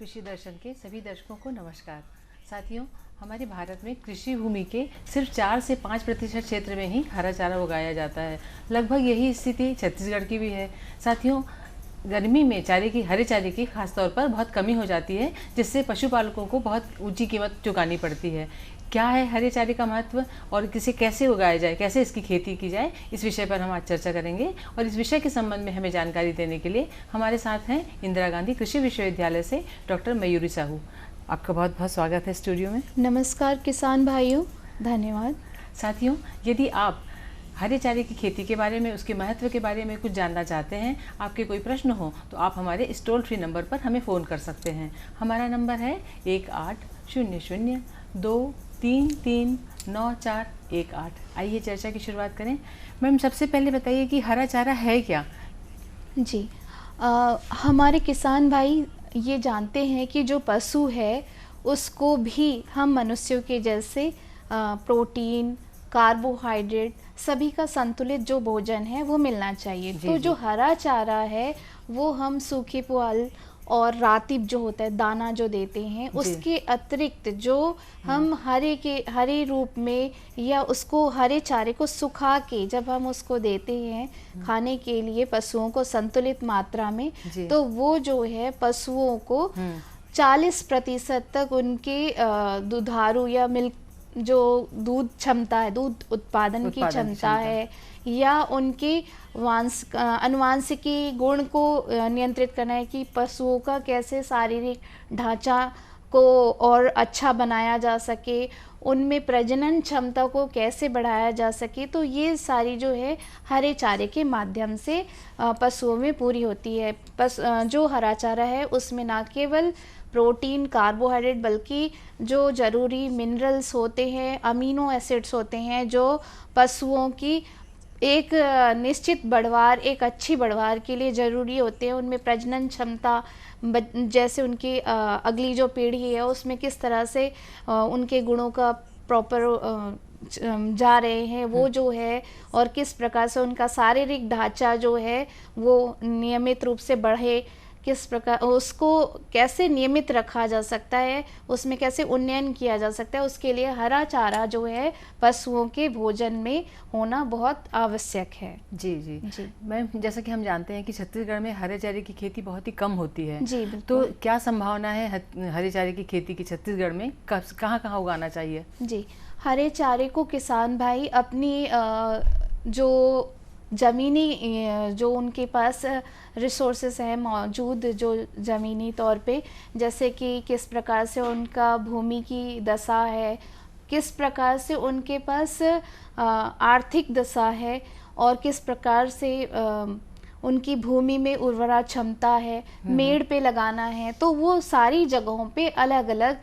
कृषि दर्शन के सभी दर्शकों को नमस्कार। साथियों, हमारे भारत में कृषि भूमि के सिर्फ 4 से 5% क्षेत्र में ही हरा चारा उगाया जाता है। लगभग यही स्थिति छत्तीसगढ़ की भी है। साथियों, गर्मी में हरे चारे की खासतौर पर बहुत कमी हो जाती है, जिससे पशुपालकों को बहुत ऊंची कीमत चुकानी पड़ती है। क्या है हरे चारे का महत्व और इसे कैसे उगाया जाए, कैसे इसकी खेती की जाए, इस विषय पर हम आज चर्चा करेंगे। और इस विषय के संबंध में हमें जानकारी देने के लिए हमारे साथ हैं इंदिरा गांधी कृषि विश्वविद्यालय से डॉक्टर मयूरी साहू। आपका बहुत बहुत स्वागत है स्टूडियो में। नमस्कार किसान भाइयों, धन्यवाद। साथियों, यदि आप हरे चारे की खेती के बारे में, उसके महत्व के बारे में कुछ जानना चाहते हैं, आपके कोई प्रश्न हो, तो आप हमारे इस टोल फ्री नंबर पर हमें फ़ोन कर सकते हैं। हमारा नंबर है 1800-233-9418। आइए चर्चा की शुरुआत करें। मैम, सबसे पहले बताइए कि हरा चारा है क्या? जी, हमारे किसान भाई ये जानते हैं कि जो पशु है उसको भी हम मनुष्यों के जैसे प्रोटीन, कार्बोहाइड्रेट, सभी का संतुलित जो भोजन है वो मिलना चाहिए। तो जो हरा चारा है वो हम सूखे पुआल और रातिब जो होता है दाना जो देते हैं, उसके अतिरिक्त जो हम हरे रूप में या उसको हरे चारे को सुखा के जब हम उसको देते हैं खाने के लिए पशुओं को संतुलित मात्रा में, तो वो जो है पशुओं को 40% तक उनके दुधारू या मिल्क जो दूध क्षमता है, दूध उत्पादन की क्षमता है, या उनकी अनुवांशिकी गुण को नियंत्रित करना है कि पशुओं का कैसे शारीरिक ढांचा को और अच्छा बनाया जा सके, उनमें प्रजनन क्षमता को कैसे बढ़ाया जा सके। तो ये सारी जो है हरे चारे के माध्यम से पशुओं में पूरी होती है। जो हरा चारा है उसमें ना केवल प्रोटीन, कार्बोहाइड्रेट, बल्कि जो ज़रूरी मिनरल्स होते हैं, अमीनो एसिड्स होते हैं, जो पशुओं की एक निश्चित बढ़वार, एक अच्छी बढ़वार के लिए ज़रूरी होते हैं। उनमें प्रजनन क्षमता, जैसे उनकी अगली जो पीढ़ी है उसमें किस तरह से उनके गुणों का प्रॉपर जा रहे हैं वो जो है, और किस प्रकार से उनका शारीरिक ढांचा जो है वो नियमित रूप से बढ़े, किस प्रकार उसको कैसे नियमित रखा जा सकता है, उसमें कैसे उन्नयन किया जा सकता है, उसके लिए हरा चारा जो है पशुओं के भोजन में होना बहुत आवश्यक है। जी जी जी मैम, जैसा कि हम जानते हैं कि छत्तीसगढ़ में हरे चारे की खेती बहुत ही कम होती है। जी, तो क्या संभावना है हरे चारे की खेती की छत्तीसगढ़ में? कहाँ कहाँ उगाना चाहिए? जी, हरे चारे को किसान भाई अपनी जो ज़मीनी जो उनके पास रिसोर्सेस हैं मौजूद, जो ज़मीनी तौर पे, जैसे कि किस प्रकार से उनका भूमि की दशा है, किस प्रकार से उनके पास आर्थिक दशा है, और किस प्रकार से उनकी भूमि में उर्वरा क्षमता है, मेड़ पे लगाना है, तो वो सारी जगहों पे अलग अलग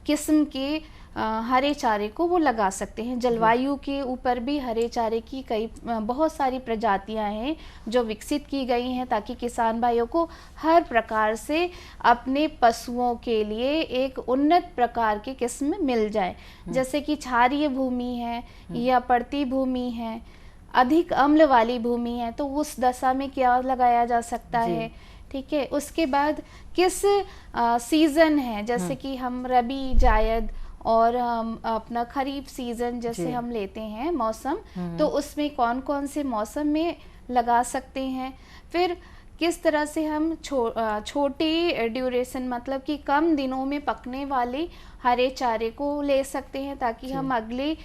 किस्म के हरे चारे को वो लगा सकते हैं। जलवायु के ऊपर भी हरे चारे की बहुत सारी प्रजातियां हैं जो विकसित की गई हैं, ताकि किसान भाइयों को हर प्रकार से अपने पशुओं के लिए एक उन्नत प्रकार की किस्म मिल जाए। जैसे कि क्षारीय भूमि है या पड़ती भूमि है, अधिक अम्ल वाली भूमि है, तो उस दशा में क्या लगाया जा सकता है। ठीक है, उसके बाद किस सीजन है, जैसे कि हम रबी, जायद और हम अपना खरीफ सीजन जैसे हम लेते हैं मौसम, तो उसमें कौन कौन से मौसम में लगा सकते हैं। फिर किस तरह से हम छोटी ड्यूरेशन, मतलब कि कम दिनों में पकने वाले हरे चारे को ले सकते हैं, ताकि हम अगली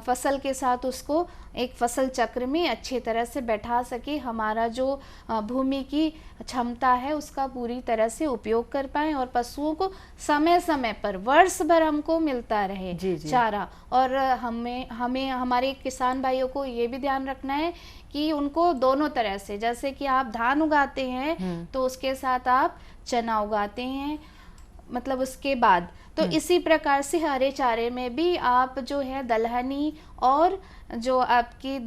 फसल के साथ उसको एक फसल चक्र में अच्छी तरह से बैठा सके, हमारा जो भूमि की क्षमता है उसका पूरी तरह से उपयोग कर पाएं, और पशुओं को समय समय पर वर्ष भर हमको मिलता रहे चारा। और हमें हमारे किसान भाइयों को ये भी ध्यान रखना है कि उनको दोनों तरह से, जैसे कि आप धान उगाते हैं तो उसके साथ आप चना उगाते हैं, मतलब उसके बाद, तो इसी प्रकार से हरे चारे में भी आप जो है दलहनी और जो आपकी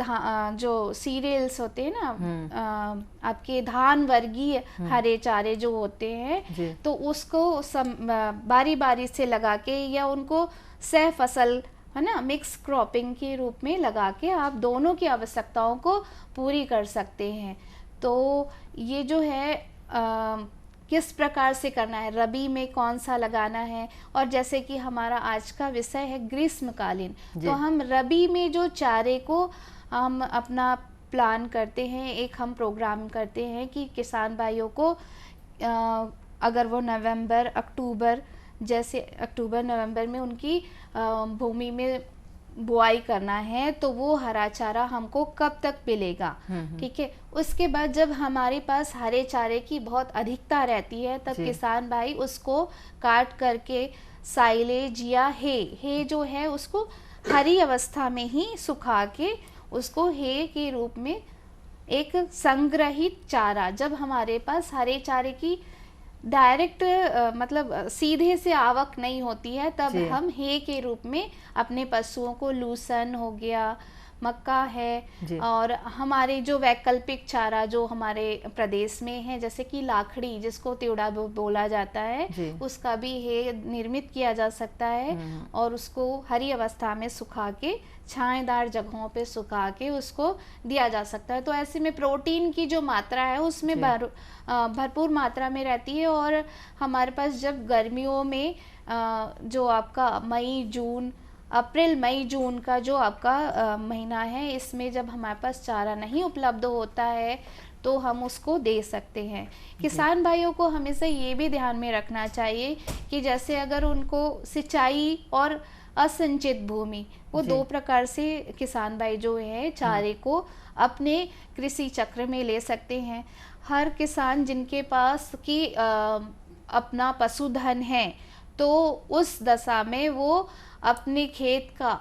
जो सीरियल्स होते हैं ना, आपके धान वर्गीय हरे चारे जो होते हैं, तो उसको बारी बारी से लगा के या उनको सह फसल, है ना, मिक्स क्रॉपिंग के रूप में लगा के आप दोनों की आवश्यकताओं को पूरी कर सकते हैं। तो ये जो है किस प्रकार से करना है, रबी में कौन सा लगाना है। और जैसे कि हमारा आज का विषय है ग्रीष्मकालीन, तो हम रबी में जो चारे को हम अपना प्लान करते हैं, एक हम प्रोग्राम करते हैं कि किसान भाइयों को अगर वो नवंबर अक्टूबर, जैसे अक्टूबर नवंबर में उनकी भूमि में बुआई करना है, तो वो हरा चारा हमको कब तक मिलेगा। ठीक है, उसके बाद जब हमारे पास हरे चारे की बहुत अधिकता रहती है, तब किसान भाई उसको काट करके साइलेज या हे जो है उसको हरी अवस्था में ही सुखा के उसको हे के रूप में एक संग्रहित चारा, जब हमारे पास हरे चारे की डायरेक्ट मतलब सीधे से आवक नहीं होती है, तब हम हे के रूप में अपने पशुओं को, लूसन हो गया, मक्का है, और हमारे जो वैकल्पिक चारा जो हमारे प्रदेश में है, जैसे कि लाखड़ी जिसको तिवड़ा बोला जाता है, उसका भी हे निर्मित किया जा सकता है और उसको हरी अवस्था में सुखा के छाएदार जगहों पे सुखा के उसको दिया जा सकता है। तो ऐसे में प्रोटीन की जो मात्रा है उसमें भरपूर मात्रा में रहती है। और हमारे पास जब गर्मियों में जो आपका अप्रैल मई जून का जो आपका महीना है, इसमें जब हमारे पास चारा नहीं उपलब्ध होता है तो हम उसको दे सकते हैं। किसान भाइयों को हमेशा ये भी ध्यान में रखना चाहिए कि जैसे अगर उनको सिंचाई और असिंचित भूमि, वो दो प्रकार से किसान भाई जो है चारे को अपने कृषि चक्र में ले सकते हैं। हर किसान जिनके पास की अपना पशुधन है, तो उस दशा में वो अपने खेत का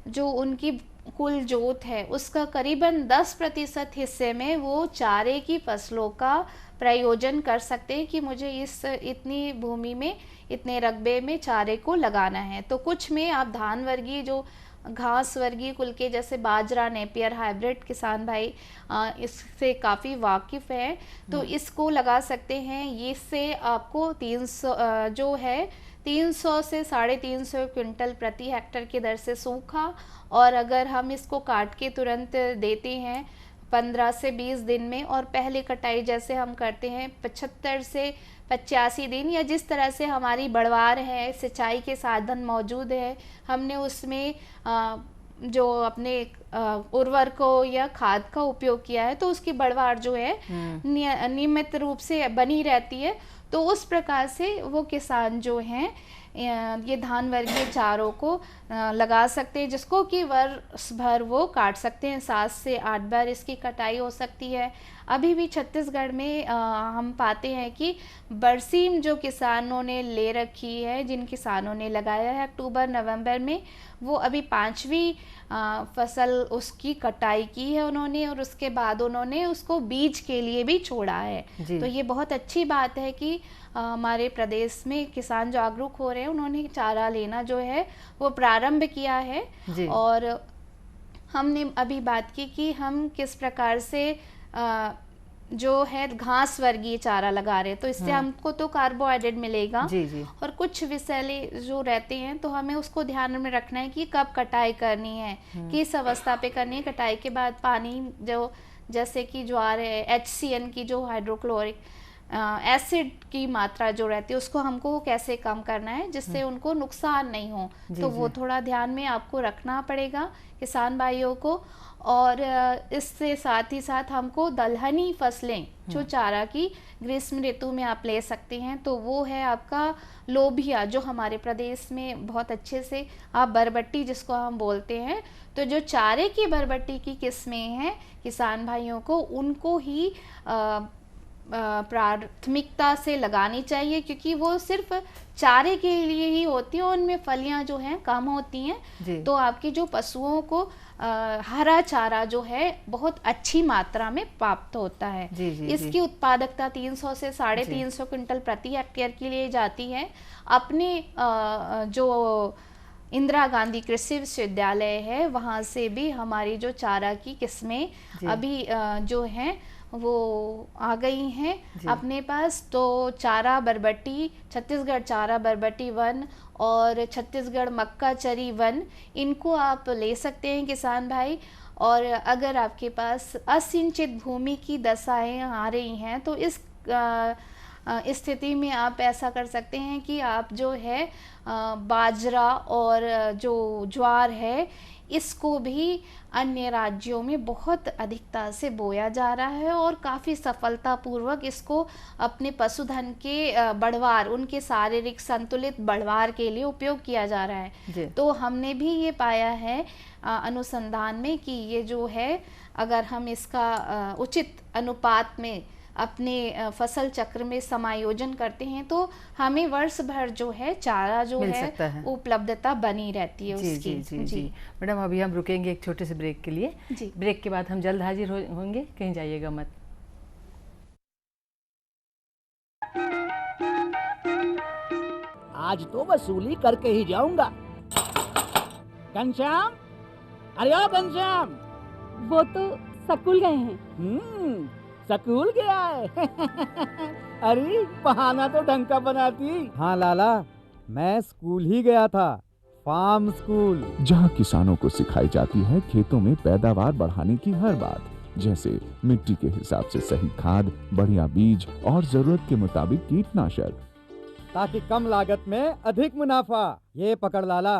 जो उनकी कुल जोत है उसका करीबन 10% हिस्से में वो चारे की फसलों का प्रयोजन कर सकते हैं कि मुझे इतनी भूमि में, इतने रकबे में चारे को लगाना है। तो कुछ में आप धान वर्गीय जो घास वर्गीय कुल के जैसे बाजरा, नेपियर हाइब्रिड किसान भाई इससे काफ़ी वाकिफ़ है, तो इसको लगा सकते हैं। इससे आपको 300 से 350 क्विंटल प्रति हेक्टर की दर से सूखा, और अगर हम इसको काट के तुरंत देते हैं 15 से 20 दिन में, और पहले कटाई जैसे हम करते हैं 75 से 85 दिन, या जिस तरह से हमारी बढ़वार है, सिंचाई के साधन मौजूद है, हमने उसमें जो अपने उर्वरकों या खाद का उपयोग किया है, तो उसकी बढ़वार जो है नियमित रूप से बनी रहती है। तो उस प्रकार से वो किसान जो हैं ये धान वर्गीय चारों को लगा सकते हैं, जिसको कि वर्ष भर वो काट सकते हैं। 7 से 8 बार इसकी कटाई हो सकती है। अभी भी छत्तीसगढ़ में हम पाते हैं कि बरसीम जो किसानों ने ले रखी है, जिन किसानों ने लगाया है अक्टूबर नवंबर में, वो अभी 5वीं फसल उसकी कटाई की है उन्होंने, और उसके बाद उन्होंने उसको बीज के लिए भी छोड़ा है। तो ये बहुत अच्छी बात है कि हमारे प्रदेश में किसान जागरूक हो रहे हैं, उन्होंने चारा लेना जो है वो प्रारंभ किया है। और हमने अभी बात की कि हम किस प्रकार से जो है घास वर्गीय चारा लगा रहे हैं, तो इससे हमको तो कार्बोहाइड्रेट मिलेगा। और कुछ विषैले जो रहते हैं, तो हमें उसको ध्यान में रखना है कि कब कटाई करनी है, किस अवस्था पे करनी है। कटाई के बाद पानी जो जैसे कि ज्वार है, HCN की जो हाइड्रोक्लोरिक एसिड की मात्रा जो रहती है उसको हमको कैसे कम करना है जिससे उनको नुकसान नहीं हो, तो वो थोड़ा ध्यान में आपको रखना पड़ेगा किसान भाइयों को। और इससे साथ ही साथ हमको दलहनी फसलें जो चारा की ग्रीष्म ऋतु में आप ले सकते हैं, तो वो है आपका लोबिया, जो हमारे प्रदेश में बहुत अच्छे से आप बरबट्टी जिसको हम बोलते हैं। तो जो चारे की बरबट्टी की किस्में हैं किसान भाइयों को उनको ही प्राथमिकता से लगानी चाहिए, क्योंकि वो सिर्फ चारे के लिए ही होती हैं, उनमें फलियां जो हैं कम होती हैं। तो आपकी जो पशुओं को हरा चारा जो है बहुत अच्छी मात्रा में प्राप्त होता है। इसकी उत्पादकता 300 से 350 क्विंटल प्रति हेक्टेयर के लिए जाती है। अपने जो इंदिरा गांधी कृषि विश्वविद्यालय है, वहाँ से भी हमारी जो चारा की किस्में अभी जो हैं वो आ गई हैं अपने पास। तो चारा बरबट्टी, छत्तीसगढ़ चारा बरबट्टी 1 और छत्तीसगढ़ मक्का चरी 1, इनको आप ले सकते हैं किसान भाई। और अगर आपके पास असिंचित भूमि की दशाएं आ रही हैं, तो इस स्थिति में आप ऐसा कर सकते हैं कि आप जो है बाजरा और जो ज्वार है इसको भी अन्य राज्यों में बहुत अधिकता से बोया जा रहा है और काफ़ी सफलतापूर्वक इसको अपने पशुधन के बढ़वार, उनके शारीरिक संतुलित बढ़वार के लिए उपयोग किया जा रहा है। तो हमने भी ये पाया है अनुसंधान में कि ये जो है अगर हम इसका उचित अनुपात में अपने फसल चक्र में समायोजन करते हैं तो हमें वर्ष भर जो है चारा जो है उपलब्धता बनी रहती है जी, उसकी। जी, जी, जी। मैडम अभी हम रुकेंगे एक छोटे से ब्रेक के लिए। ब्रेक के बाद हम जल्द हाजिर होंगे, कहीं जाइएगा मत। आज तो वसूली करके ही जाऊंगा। घनश्याम, अरे ओ घनश्याम, वो तो स्कूल गए हैं। स्कूल गया है। अरे बहाना तो ढंग का बनाती। हाँ लाला, मैं स्कूल ही गया था, फार्म स्कूल, जहाँ किसानों को सिखाई जाती है खेतों में पैदावार बढ़ाने की हर बात, जैसे मिट्टी के हिसाब से सही खाद, बढ़िया बीज और जरूरत के मुताबिक कीटनाशक, ताकि कम लागत में अधिक मुनाफा। ये पकड़ लाला,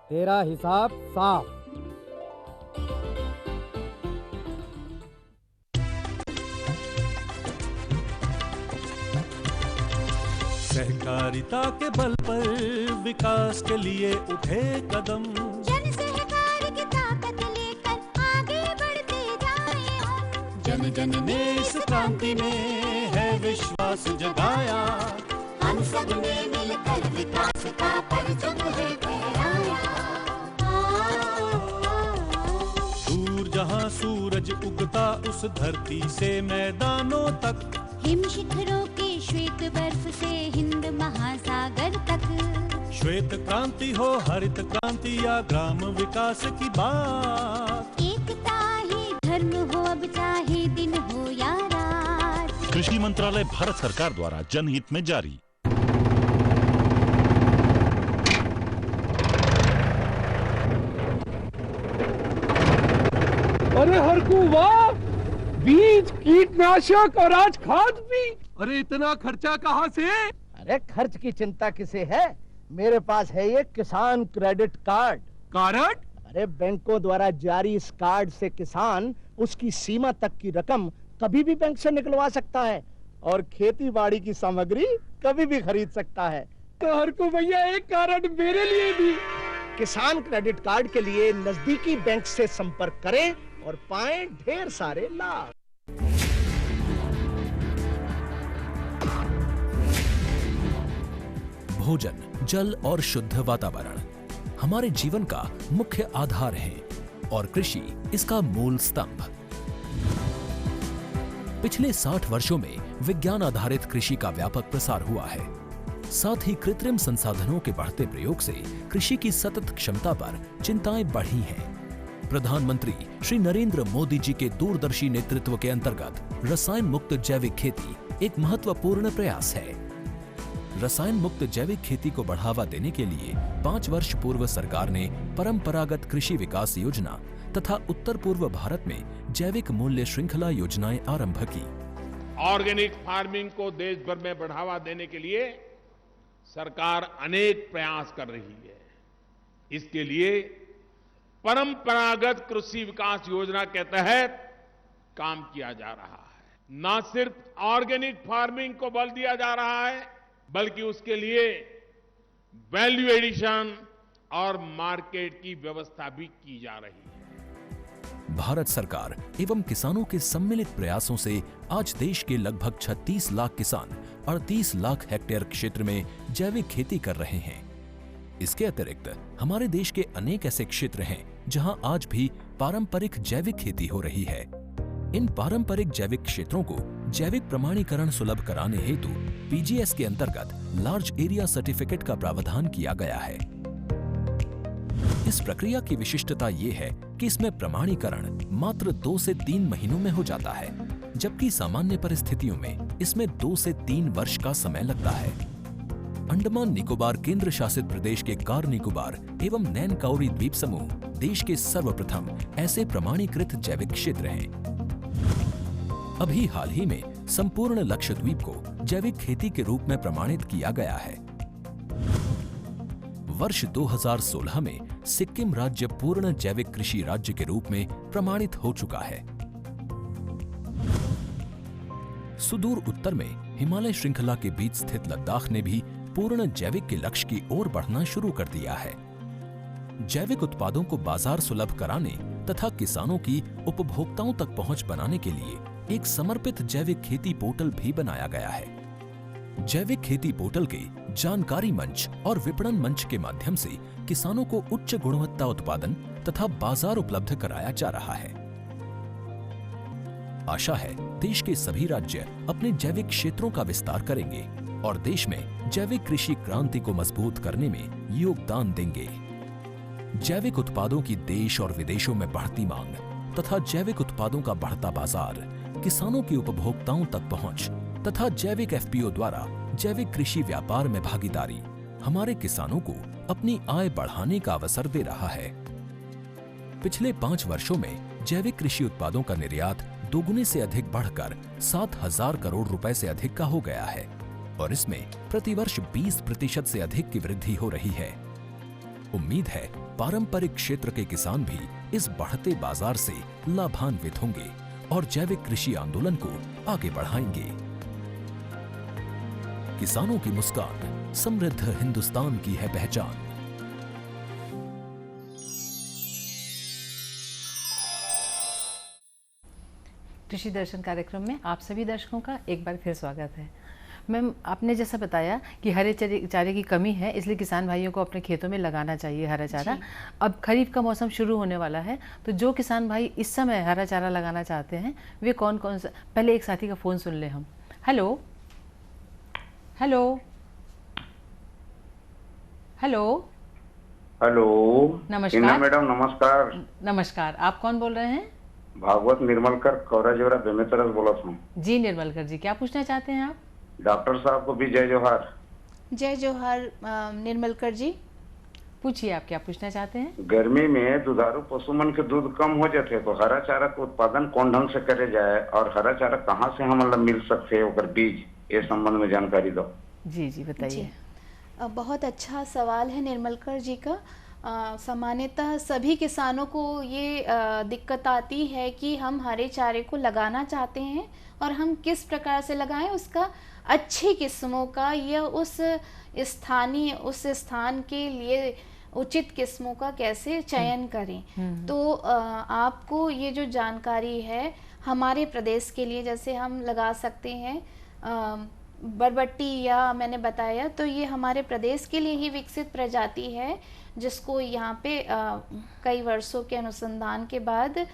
तेरा हिसाब साफ। सहकारिता के बल पर विकास के लिए उठे कदम, जन सहकार की ताकत लेकर आगे बढ़ते जाएं हम। जन जन ने इस क्रांति में है विश्वास जगाया, हम सब ने मिलकर विकास का परचम है फहराया। दूर जहाँ सूरज उगता उस धरती से मैदानों तक, हिम शिखरों के श्वेत बर्फ से हिंद महासागर तक, श्वेत क्रांति हो हरित क्रांति या ग्राम विकास की बात, एकता ही धर्म हो अब चाहे दिन हो या रात। कृषि मंत्रालय भारत सरकार द्वारा जनहित में जारी। अरे हरकू वाह, बीज, कीटनाशक और आज खाद भी। अरे इतना खर्चा कहाँ से? अरे खर्च की चिंता किसे है, मेरे पास है ये किसान क्रेडिट कार्ड। कार्ड? अरे बैंकों द्वारा जारी इस कार्ड से किसान उसकी सीमा तक की रकम कभी भी बैंक से निकलवा सकता है और खेती बाड़ी की सामग्री कभी भी खरीद सकता है। तो हरकू भैया एक कार्ड मेरे लिए भी। किसान क्रेडिट कार्ड के लिए नजदीकी बैंक से संपर्क करें और पाएं ढेर सारे लाभ। भोजन, जल और शुद्ध वातावरण हमारे जीवन का मुख्य आधार है और कृषि इसका मूल स्तंभ। पिछले 60 वर्षों में विज्ञान आधारित कृषि का व्यापक प्रसार हुआ है। साथ ही कृत्रिम संसाधनों के बढ़ते प्रयोग से कृषि की सतत क्षमता पर चिंताएं बढ़ी हैं। प्रधानमंत्री श्री नरेंद्र मोदी जी के दूरदर्शी नेतृत्व के अंतर्गत रसायन मुक्त जैविक खेती एक महत्वपूर्ण प्रयास है। रसायन मुक्त जैविक खेती को बढ़ावा देने के लिए 5 वर्ष पूर्व सरकार ने परंपरागत कृषि विकास योजना तथा उत्तर पूर्व भारत में जैविक मूल्य श्रृंखला योजनाएं आरंभ की। ऑर्गेनिक फार्मिंग को देश भर में बढ़ावा देने के लिए सरकार अनेक प्रयास कर रही है। इसके लिए परंपरागत कृषि विकास योजना के तहत काम किया जा रहा है। न सिर्फ ऑर्गेनिक फार्मिंग को बल दिया जा रहा है, बल्कि उसके लिए वैल्यू एडिशन और मार्केट की व्यवस्था भी की जा रही है। भारत सरकार एवं किसानों के सम्मिलित प्रयासों से आज देश के लगभग 36 लाख किसान 38 लाख हेक्टेयर क्षेत्र में जैविक खेती कर रहे हैं। इसके अतिरिक्त हमारे देश के अनेक ऐसे क्षेत्र हैं जहां आज भी पारंपरिक जैविक खेती हो रही है। इन पारंपरिक जैविक क्षेत्रों को जैविक प्रमाणीकरण सुलभ कराने हेतु पीजीएस के अंतर्गत लार्ज एरिया सर्टिफिकेट का प्रावधान किया गया है। इस प्रक्रिया की विशिष्टता ये है कि इसमें प्रमाणीकरण मात्र 2 से 3 महीनों में हो जाता है, जबकि सामान्य परिस्थितियों में इसमें 2 से 3 वर्ष का समय लगता है। अंडमान निकोबार केंद्र शासित प्रदेश के कार निकोबार एवं नैन काउरी द्वीप समूह देश के सर्वप्रथम ऐसे प्रमाणीकृत जैविक क्षेत्र हैं। अभी हाल ही में संपूर्ण लक्षद्वीप को जैविक खेती के रूप में प्रमाणित किया गया है। वर्ष 2016 में सिक्किम राज्य पूर्ण जैविक कृषि राज्य के रूप में प्रमाणित हो चुका है। सुदूर उत्तर में हिमालय श्रृंखला के बीच स्थित लद्दाख ने भी पूर्ण जैविक के लक्ष्य की ओर बढ़ना शुरू कर दिया है। जैविक उत्पादों को बाजार सुलभ कराने तथा किसानों की उपभोक्ताओं तक पहुंच बनाने के लिए एक समर्पित जैविक खेती पोर्टल भी बनाया गया है। जैविक खेती पोर्टल के जानकारी मंच और विपणन मंच के माध्यम से किसानों को उच्च गुणवत्ता उत्पादन तथा बाजार उपलब्ध कराया जा रहा है। आशा है देश के सभी राज्य अपने जैविक क्षेत्रों का विस्तार करेंगे और देश में जैविक कृषि क्रांति को मजबूत करने में योगदान देंगे। जैविक उत्पादों की देश और विदेशों में बढ़ती मांग तथा जैविक उत्पादों का बढ़ता बाजार, किसानों की उपभोक्ताओं तक पहुंच तथा जैविक एफपीओ द्वारा जैविक कृषि व्यापार में भागीदारी हमारे किसानों को अपनी आय बढ़ाने का अवसर दे रहा है। पिछले 5 वर्षों में जैविक कृषि उत्पादों का निर्यात दोगुने से अधिक बढ़कर 7,000 करोड़ रुपए से अधिक का हो गया है और इसमें प्रतिवर्ष 20% से अधिक की वृद्धि हो रही है। उम्मीद है पारंपरिक क्षेत्र के किसान भी इस बढ़ते बाजार से लाभान्वित होंगे और जैविक कृषि आंदोलन को आगे बढ़ाएंगे। किसानों की मुस्कान समृद्ध हिंदुस्तान की है पहचान। कृषि दर्शन कार्यक्रम में आप सभी दर्शकों का एक बार फिर स्वागत है। मैम, आपने जैसा बताया कि हरे चारे की कमी है, इसलिए किसान भाइयों को अपने खेतों में लगाना चाहिए हरा चारा। अब खरीफ का मौसम शुरू होने वाला है, तो जो किसान भाई इस समय हरा चारा लगाना चाहते हैं वे कौन कौन सा, पहले एक साथी का फ़ोन सुन ले हम। Hello hello hello hello. नमस्कार मैडम, नमस्कार। नमस्कार, आप कौन बोल रहे हैं? भागवत निर्मलकर कौराजेवरा बेमेतरस बोला हूँ। जी निर्मलकर जी, क्या पूछना चाहते हैं आप? डॉक्टर साहब को भी जय जोहार। जय जोहार निर्मलकर जी, पूछिए आप क्या पूछना चाहते हैं। गर्मी में दुधारू पशुमन के दूध कम हो जाते तो हरा चारा का उत्पादन कौन ढंग से करे जाए और हरा चारा कहाँ से हम मतलब मिल सकते हैं बीज, ये संबंध में जानकारी दो। जी जी बताइए। बहुत अच्छा सवाल है निर्मलकर जी का। सामान्यतः सभी किसानों को ये दिक्कत आती है कि हम हरे चारे को लगाना चाहते हैं और हम किस प्रकार से लगाएं, उसका अच्छी किस्मों का या उस स्थान के लिए उचित किस्मों का कैसे चयन करें। तो आपको ये जो जानकारी है हमारे प्रदेश के लिए, जैसे हम लगा सकते हैं बरबट्टी, या मैंने बताया तो ये हमारे प्रदेश के लिए ही विकसित प्रजाति है, जिसको यहाँ पे कई वर्षों के अनुसंधान के बाद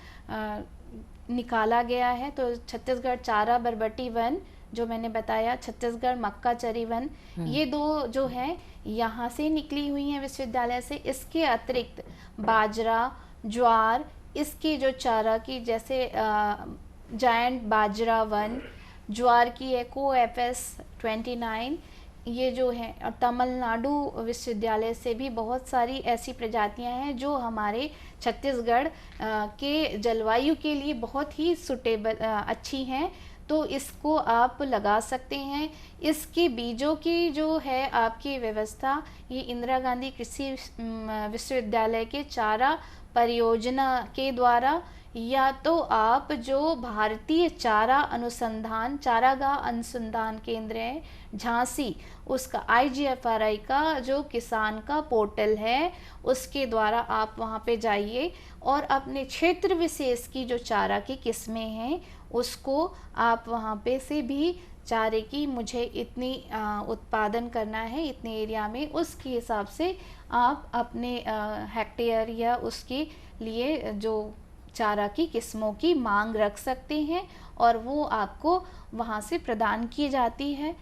निकाला गया है। तो छत्तीसगढ़ चारा बरबट्टी वन जो मैंने बताया, छत्तीसगढ़ मक्का चरी वन, ये दो जो हैं यहाँ से निकली हुई हैं विश्वविद्यालय से। इसके अतिरिक्त बाजरा, ज्वार, इसके जो चारा की जैसे जायंट बाजरा वन, ज्वार की है कोएफएस 29, ये जो है, और तमिलनाडु विश्वविद्यालय से भी बहुत सारी ऐसी प्रजातियां हैं जो हमारे छत्तीसगढ़ के जलवायु के लिए बहुत ही सुटेबल अच्छी हैं। तो इसको आप लगा सकते हैं। इसके बीजों की जो है आपकी व्यवस्था, ये इंदिरा गांधी कृषि विश्वविद्यालय के चारा परियोजना के द्वारा, या तो आप जो भारतीय चारा अनुसंधान चारागाह अनुसंधान केंद्र है झांसी, उसका IGFRI का जो किसान का पोर्टल है उसके द्वारा आप वहाँ पे जाइए और अपने क्षेत्र विशेष की जो चारा की किस्में हैं उसको आप वहाँ पे से भी चारे की मुझे इतनी उत्पादन करना है इतने एरिया में, उसके हिसाब से आप अपने हेक्टेयर या उसके लिए जो चारा की किस्मों की मांग रख सकते हैं और वो आपको वहाँ से प्रदान की जाती है।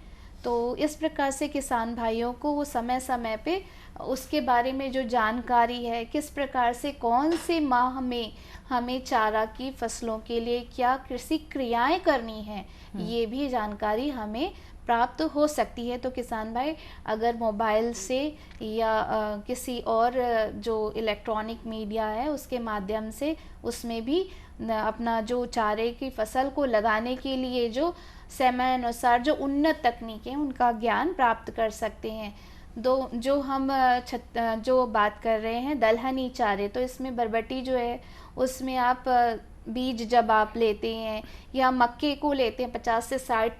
तो इस प्रकार से किसान भाइयों को वो समय समय पे उसके बारे में जो जानकारी है, किस प्रकार से कौन से माह में हमें चारा की फसलों के लिए क्या कृषि क्रियाएं करनी है, ये भी जानकारी हमें प्राप्त हो सकती है। तो किसान भाई अगर मोबाइल से या किसी और जो इलेक्ट्रॉनिक मीडिया है उसके माध्यम से उसमें भी अपना जो चारे की फसल को लगाने के लिए जो समय अनुसार जो उन्नत तकनीकें उनका ज्ञान प्राप्त कर सकते हैं। जो हम जो बात कर रहे हैं दलहनी चारे, तो इसमें बरबटी जो है उसमें आप बीज जब आप लेते हैं या मक्के को लेते हैं 50 से 60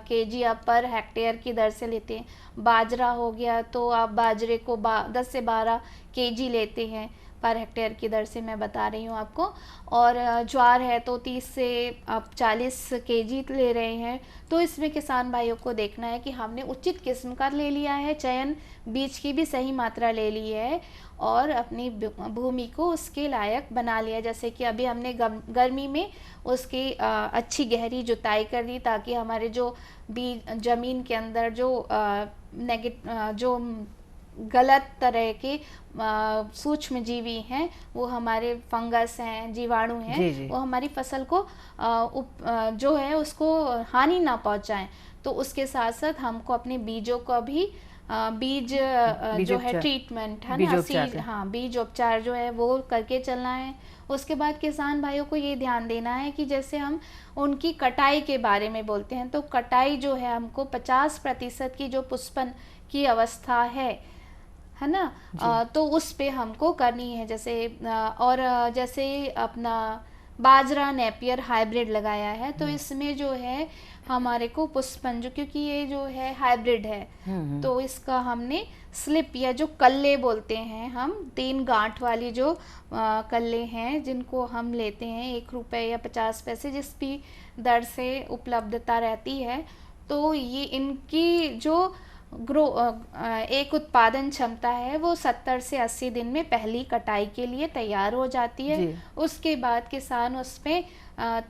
केजी आप पर हेक्टेयर की दर से लेते हैं। बाजरा हो गया तो आप बाजरे को 10 से 12 केजी लेते हैं पर हेक्टेयर की दर से मैं बता रही हूँ आपको। और ज्वार है तो 30 से आप 40 केजी ले रहे हैं। तो इसमें किसान भाइयों को देखना है कि हमने उचित किस्म का ले लिया है, चयन बीज की भी सही मात्रा ले ली है और अपनी भूमि को उसके लायक बना लिया। जैसे कि अभी हमने गर्मी में उसकी अच्छी गहरी जुताई कर दी ताकि हमारे जो बीज ज़मीन के अंदर जो गलत तरह के सूक्ष्म जीवी हैं, वो हमारे फंगस हैं, जीवाणु हैं, वो हमारी फसल को जो है उसको हानि ना पहुंचाएं। तो उसके साथ साथ हमको अपने बीजों को भी बीज जो है ट्रीटमेंट है ना, हाँ बीज उपचार जो है वो करके चलना है। उसके बाद किसान भाइयों को ये ध्यान देना है कि जैसे हम उनकी कटाई के बारे में बोलते हैं तो कटाई जो है हमको 50% की जो पुष्पन की अवस्था है ना, तो उस पे हमको करनी है। जैसे अपना बाजरा नेपियर हाइब्रिड लगाया है तो इसमें जो है हमारे को पुष्पन जो, क्योंकि ये जो है हाइब्रिड है तो इसका हमने स्लिप या जो कल्ले बोलते हैं हम 3 गांठ वाली जो कल्ले हैं जिनको हम लेते हैं 1 रुपये या 50 पैसे जिस भी दर से उपलब्धता रहती है। तो ये इनकी जो एक उत्पादन क्षमता है वो 70 से 80 दिन में पहली कटाई के लिए तैयार हो जाती है। उसके बाद किसान उसमें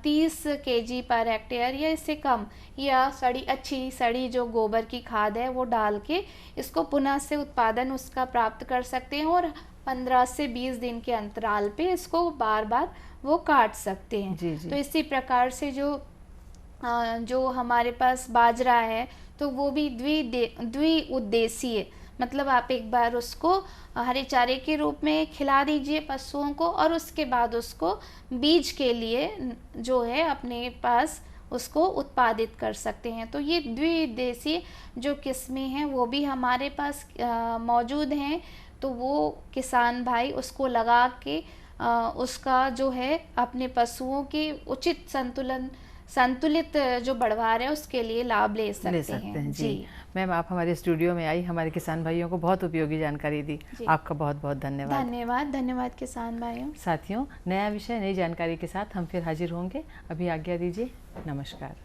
30 केजी पर हेक्टेयर या इससे कम या अच्छी सड़ी जो गोबर की खाद है वो डाल के इसको पुनः से उत्पादन उसका प्राप्त कर सकते हैं और 15 से 20 दिन के अंतराल पे इसको बार बार वो काट सकते हैं। तो इसी प्रकार से जो हमारे पास बाजरा है तो वो भी द्वि उद्देशीय, मतलब आप एक बार उसको हरे चारे के रूप में खिला दीजिए पशुओं को और उसके बाद उसको बीज के लिए जो है अपने पास उसको उत्पादित कर सकते हैं। तो ये द्विउद्देशीय जो किस्में हैं वो भी हमारे पास मौजूद हैं। तो वो किसान भाई उसको लगा के उसका जो है अपने पशुओं के उचित संतुलित जो बढ़वार है उसके लिए लाभ ले सकते हैं। जी मैम, आप हमारे स्टूडियो में आई, हमारे किसान भाइयों को बहुत उपयोगी जानकारी दी, आपका बहुत बहुत धन्यवाद। धन्यवाद किसान भाइयों। साथियों, नया विषय नई जानकारी के साथ हम फिर हाजिर होंगे। अभी आज्ञा दीजिए, नमस्कार।